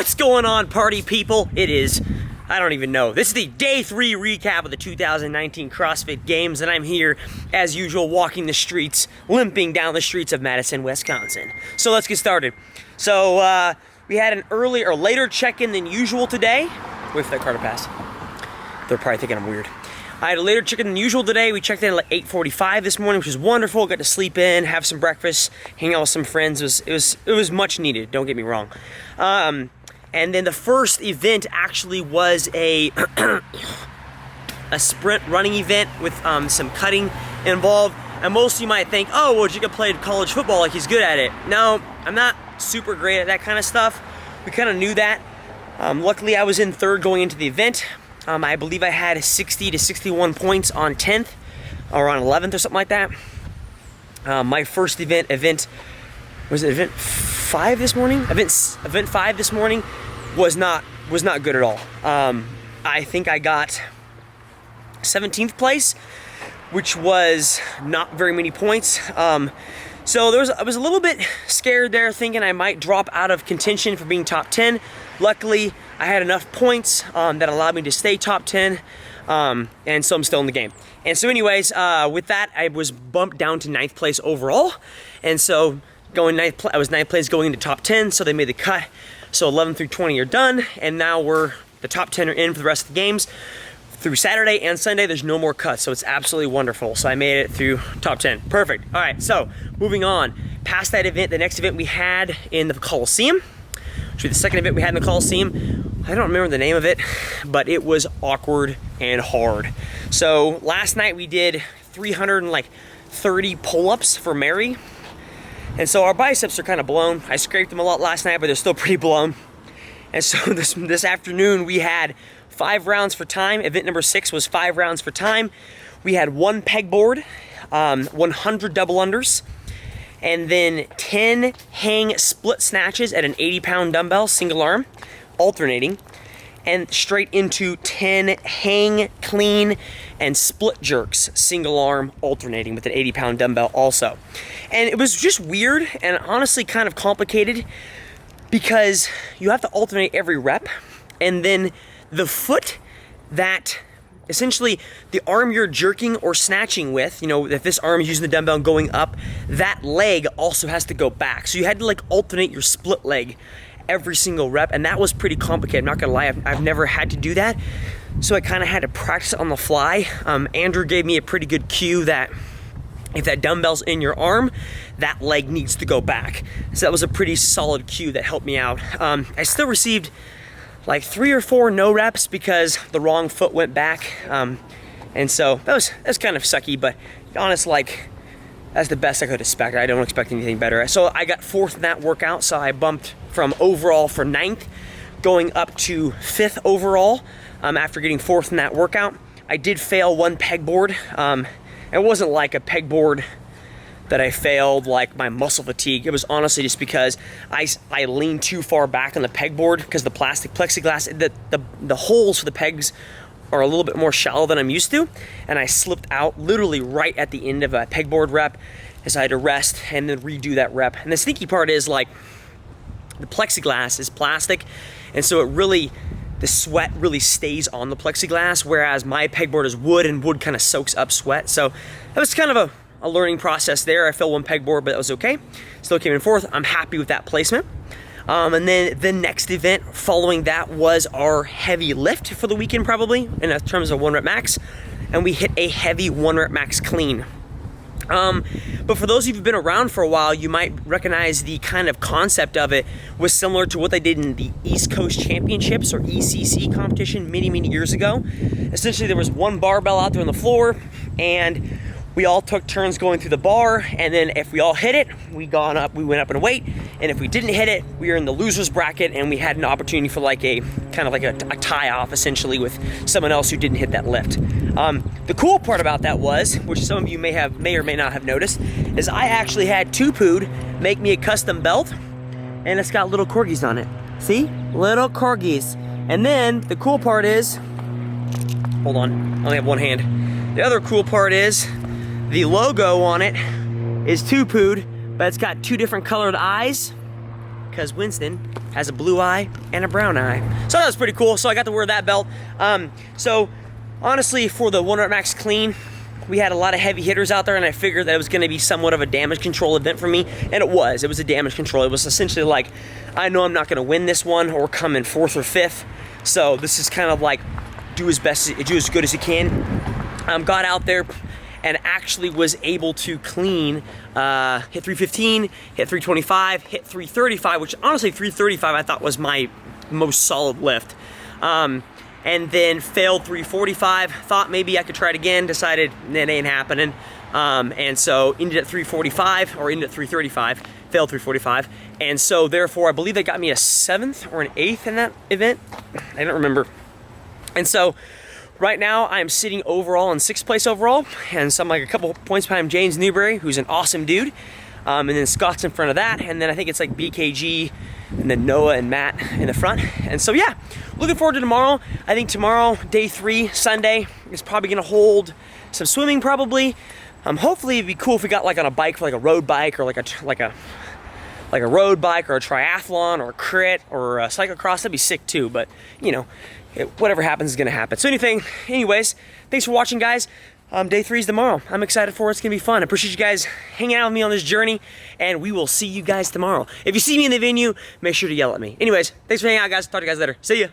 What's going on, party people? It is, I don't even know. This is the day 3 recap of the 2019 CrossFit Games, and I'm here, as usual, walking the streets, limping down the streets of Madison, Wisconsin. So let's get started. So we had an earlier or later check-in than usual today. Wait for that car to pass. They're probably thinking I'm weird. I had a later check-in than usual today. We checked in at like 8:45 this morning, which was wonderful. Got to sleep in, have some breakfast, hang out with some friends. It was much needed. Don't get me wrong. And then the first event actually was a a sprint running event with some cutting involved. And most of you might think, oh, well, Jacob played college football, like he's good at it. No, I'm not super great at that kind of stuff. We kind of knew that. Luckily, I was in third going into the event. I believe I had 60 to 61 points on 10th or on 11th or something like that. My first event was it event 5 this morning? Event 5 this morning was not good at all. I think I got 17th place, which was not very many points. So I was a little bit scared there, thinking I might drop out of contention for being top 10. Luckily, I had enough points that allowed me to stay top 10, and so I'm still in the game. And so anyways, with that, I was bumped down to 9th place overall, and so I was 9th place going into top 10, so they made the cut. So 11 through 20 are done, and now the top 10 are in for the rest of the games. Through Saturday and Sunday, there's no more cuts, so it's absolutely wonderful. So I made it through top 10. Perfect. All right, so moving on. Past that event, the next event we had in the Coliseum, which was the second event we had in the Coliseum. I don't remember the name of it, but it was awkward and hard. So last night we did 330 pull-ups for Mary. And so our biceps are kind of blown. I scraped them a lot last night, but they're still pretty blown. And so this afternoon we had 5 rounds for time. Event number 6 was 5 rounds for time. We had 1 pegboard, 100 double unders, and then 10 hang split snatches at an 80-pound dumbbell, single arm, alternating, and straight into 10 hang, clean, and split jerks, single arm, alternating with an 80-pound dumbbell also. And it was just weird and honestly kind of complicated because you have to alternate every rep, and then the foot that essentially the arm you're jerking or snatching with, if this arm is using the dumbbell and going up, that leg also has to go back. So you had to like alternate your split leg every single rep, and that was pretty complicated. I'm not gonna lie, I've never had to do that, so I kind of had to practice it on the fly. Andrew gave me a pretty good cue that if that dumbbell's in your arm, that leg needs to go back. So that was a pretty solid cue that helped me out. I still received like 3 or 4 no reps because the wrong foot went back, and so that was kind of sucky, but honest, like, that's the best I could expect. I don't expect anything better. So I got 4th in that workout, so I bumped from overall for 9th going up to 5th overall after getting 4th in that workout. I did fail 1 pegboard. It wasn't like a pegboard that I failed like my muscle fatigue. It was honestly just because I leaned too far back on the pegboard because the plastic plexiglass, the holes for the pegs are a little bit more shallow than I'm used to, and I slipped out literally right at the end of a pegboard rep, as I had to rest and then redo that rep. And the sneaky part is, like, the plexiglass is plastic, and so the sweat really stays on the plexiglass, whereas my pegboard is wood, and wood kind of soaks up sweat. So that was kind of a learning process there. I failed 1 pegboard, but that was okay. Still came in 4th. I'm happy with that placement. And then the next event following that was our heavy lift for the weekend, probably, in terms of 1 rep max. And we hit a heavy 1 rep max clean. But for those of you who've been around for a while, you might recognize the kind of concept of it was similar to what they did in the East Coast Championships or ECC competition many, many years ago. Essentially, there was 1 barbell out there on the floor, and we all took turns going through the bar, and then if we all hit it, we went up in weight, and if we didn't hit it, we were in the loser's bracket, and we had an opportunity for like a tie-off, essentially, with someone else who didn't hit that lift. The cool part about that was, which some of you may or may not have noticed, is I actually had Tupood make me a custom belt, and it's got little corgis on it. See? Little corgis. And then the cool part is, hold on, I only have one hand. The other cool part is, the logo on it is Tupood, but it's got 2 different colored eyes. because Winston has a blue eye and a brown eye. So that was pretty cool. So I got to wear that belt. So honestly, for the 1 rep max clean, we had a lot of heavy hitters out there, and I figured that it was going to be somewhat of a damage control event for me, and it was. It was a damage control. It was essentially like, I know I'm not going to win this one or come in 4th or 5th, so this is kind of like do as good as you can. Got out there and actually was able to clean, hit 315, hit 325, hit 335, which honestly 335 I thought was my most solid lift. And then failed 345, thought maybe I could try it again, decided it ain't happening. And so ended at 345, or ended at 335, failed 345. And so therefore, I believe they got me a 7th or an 8th in that event. I don't remember. And so right now I'm sitting overall in 6th place overall. And so I'm like a couple points behind James Newberry, who's an awesome dude. And then Scott's in front of that. And then I think it's like BKG, and then Noah and Matt in the front. And so yeah, looking forward to tomorrow. I think tomorrow, day 3, Sunday, is probably gonna hold some swimming probably. Hopefully it'd be cool if we got like on a bike, for like a road bike, or like a road bike, or a triathlon, or a crit, or a cyclocross. That'd be sick too, but you know, whatever happens is gonna happen. So anyways, thanks for watching, guys. Day 3 is tomorrow. I'm excited for it. It's gonna be fun. I appreciate you guys hanging out with me on this journey, and we will see you guys tomorrow. If you see me in the venue, make sure to yell at me. Anyways, thanks for hanging out, guys. Talk to you guys later. See ya.